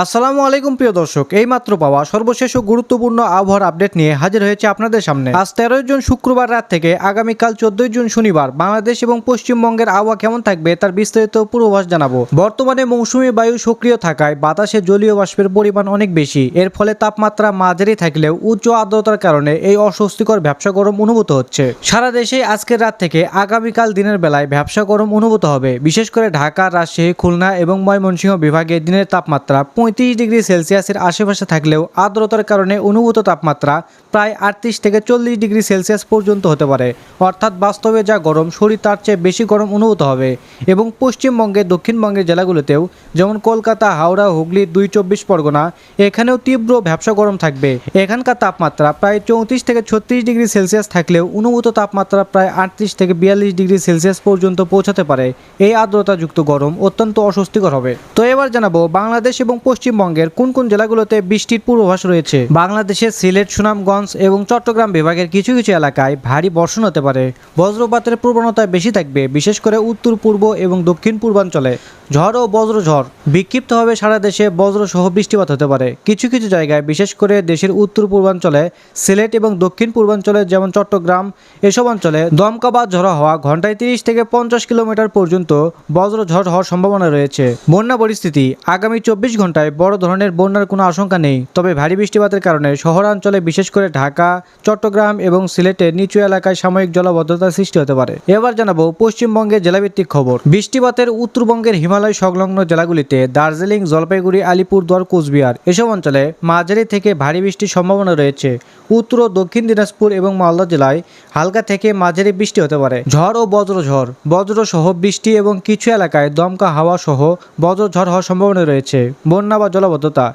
আসসালামু আলাইকুম প্রিয় দর্শক, এইমাত্র পাওয়া সর্বশেষ ও গুরুত্বপূর্ণ আবহাওয়ার আপডেট নিয়ে হাজির হয়েছে আপনাদের সামনে। আজ 13 জুন শুক্রবার রাত থেকে আগামীকাল 14 জুন শনিবার বাংলাদেশ এবং পশ্চিমবঙ্গের আবহাওয়া কেমন থাকবে তার বিস্তারিত পূর্বাভাস জানাবো। বর্তমানে মৌসুমী বায়ু সক্রিয় থাকায় বাতাসে জলীয় বাষ্পের পরিমাণ অনেক বেশি। এর ফলে তাপমাত্রা মাঝারি থাকলেও উচ্চ আর্দ্রতার কারণে এই অস্বস্তিকর ভ্যাপসা গরম অনুভূত হচ্ছে। সারা দেশে আজকের রাত থেকে আগামীকাল দিনের বেলায় ভ্যাপসা গরম অনুভূত হবে। বিশেষ করে ঢাকা, রাজশাহী, খুলনা এবং ময়মনসিংহ বিভাগে দিনের তাপমাত্রা 35 ডিগ্রি সেলসিয়াসের আশেপাশে থাকলেও আর্দ্রতার কারণে অনুভূত তাপমাত্রা প্রায় 38 থেকে 40 ডিগ্রি সেলসিয়াস পর্যন্ত হতে পারে। অর্থাৎ বাস্তবে যা গরম, শরীর তার চেয়ে বেশি গরম অনুভূত হবে। এবং পশ্চিমবঙ্গের দক্ষিণবঙ্গের জেলাগুলোতেও যেমন কলকাতা, হাওড়া, হুগলি, 2 চব্বিশ পরগনা, এখানেও তীব্র ভ্যাপসা গরম থাকবে। এখানকার তাপমাত্রা প্রায় 34 থেকে 36 ডিগ্রি সেলসিয়াস থাকলেও অনুভূত তাপমাত্রা প্রায় 38 থেকে 42 ডিগ্রি সেলসিয়াস পর্যন্ত পৌঁছাতে পারে। এই আর্দ্রতাযুক্ত গরম অত্যন্ত অস্বস্তিকর হবে। তো এবার জানাবো বাংলাদেশ এবং পশ্চিমবঙ্গের কোন কোন জেলাগুলোতে বৃষ্টির পূর্বাভাস রয়েছে। বাংলাদেশের সিলেট, সুনামগঞ্জ এবং চট্টগ্রাম বিভাগের কিছু কিছু এলাকায় ভারী বর্ষণ হতে পারে। বজ্রপাতের প্রবণতা বেশি থাকবে, বিশেষ করে উত্তর পূর্ব এবং দক্ষিণ পূর্বাঞ্চলে। ঝড় ও বজ্রঝড় বিক্ষিপ্তভাবে সারা দেশে বজ্রসহ বৃষ্টিপাত হতে পারে। কিছু কিছু জায়গায়, বিশেষ করে দেশের উত্তর পূর্বাঞ্চলে, সিলেট এবং দক্ষিণ পূর্বাঞ্চলে যেমন চট্টগ্রাম, এসব অঞ্চলে দমকা বা ঝড়ো হওয়া ঘন্টায় 30 থেকে 50 কিলোমিটার পর্যন্ত বজ্রঝড় হওয়ার সম্ভাবনা রয়েছে। বন্যা পরিস্থিতি, আগামী 24 ঘন্টায় বড় ধরনের বন্যার কোনো আশঙ্কা নেই, তবে ভারী বৃষ্টিপাতের কারণে শহরাঞ্চলে, বিশেষ করে ঢাকা, চট্টগ্রাম এবং সিলেটের নিচু এলাকায় সাময়িক জলাবদ্ধতার সৃষ্টি হতে পারে। এবার জানাবো পশ্চিমবঙ্গের জেলাভিত্তিক খবর। বৃষ্টিপাতের উত্তরবঙ্গের হিমালয় সংলগ্ন জেলাগুলিতে দার্জিলিং, জলপাইগুড়ি, আলিপুরদুয়ার, কোচবিহার এসব অঞ্চলে মাঝারি থেকে ভারী বৃষ্টির সম্ভাবনা রয়েছে। উত্তর ও দক্ষিণ দিনাজপুর এবং মালদা জেলায় হালকা থেকে মাঝারি বৃষ্টি হতে পারে। ঝড় ও বজ্রঝড়, বজ্রসহ বৃষ্টি এবং কিছু এলাকায় দমকা হাওয়া সহ বজ্রঝড় হওয়ার সম্ভাবনা রয়েছে। বন্যা বা জলাবদ্ধতা,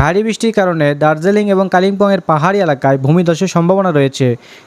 ভারী বৃষ্টির কারণে দার্জিলিং এবং কালিম্পংয়ের পাহাড়ি এলাকায় ভূমিধসের সম্ভাবনা রয়েছে।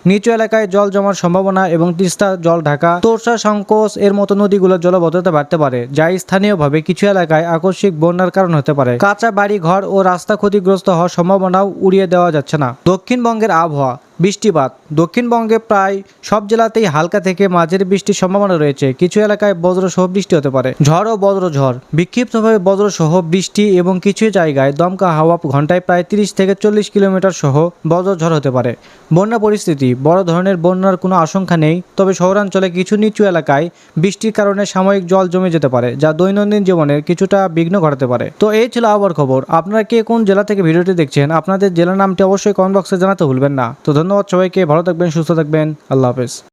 নিচু এলাকায় জল জমার সম্ভাবনা এবং তিস্তা, জল ঢাকা, তোরসা, সংকোচ এর মতো নদীগুলোর জলাবদ্ধতা বাড়তে পারে, যা স্থানীয়ভাবে কিছু এলাকায় আকস্মিক বন্যার কারণ হতে পারে। কাঁচা বাড়ি ঘর ও রাস্তা ক্ষতিগ্রস্ত হওয়ার সম্ভাবনাও উড়িয়ে দেওয়া যাচ্ছে না। দক্ষিণবঙ্গের আবহাওয়া। বৃষ্টিপাত, দক্ষিণবঙ্গে প্রায় সব জেলাতেই হালকা থেকে মাঝারি বৃষ্টির সম্ভাবনা রয়েছে। কিছু এলাকায় বজ্রসহ বৃষ্টি হতে পারে। ঝড় ও বজ্রঝড়, বিক্ষিপ্তভাবে বজ্রসহ বৃষ্টি এবং কিছু জায়গায় দমকা হাওয়া ঘন্টায় প্রায় 30 থেকে 40 কিলোমিটার সহ বজ্রঝড় হতে পারে। বন্যা পরিস্থিতি, বড় ধরনের বন্যার কোনো আশঙ্কা নেই, তবে শহরাঞ্চলে কিছু নিচু এলাকায় বৃষ্টির কারণে সাময়িক জল জমে যেতে পারে, যা দৈনন্দিন জীবনের কিছুটা বিঘ্ন ঘটাতে পারে। তো এই ছিল আবহাওয়ার খবর। আপনারা কে কোন জেলা থেকে ভিডিওটি দেখছেন, আপনাদের জেলার নামটি অবশ্যই কমেন্ট বক্সে জানাতে ভুলবেন না। তো ধন্যবাদ সবাইকে, ভালো থাকবেন, সুস্থ থাকবেন, আল্লাহ হাফেজ।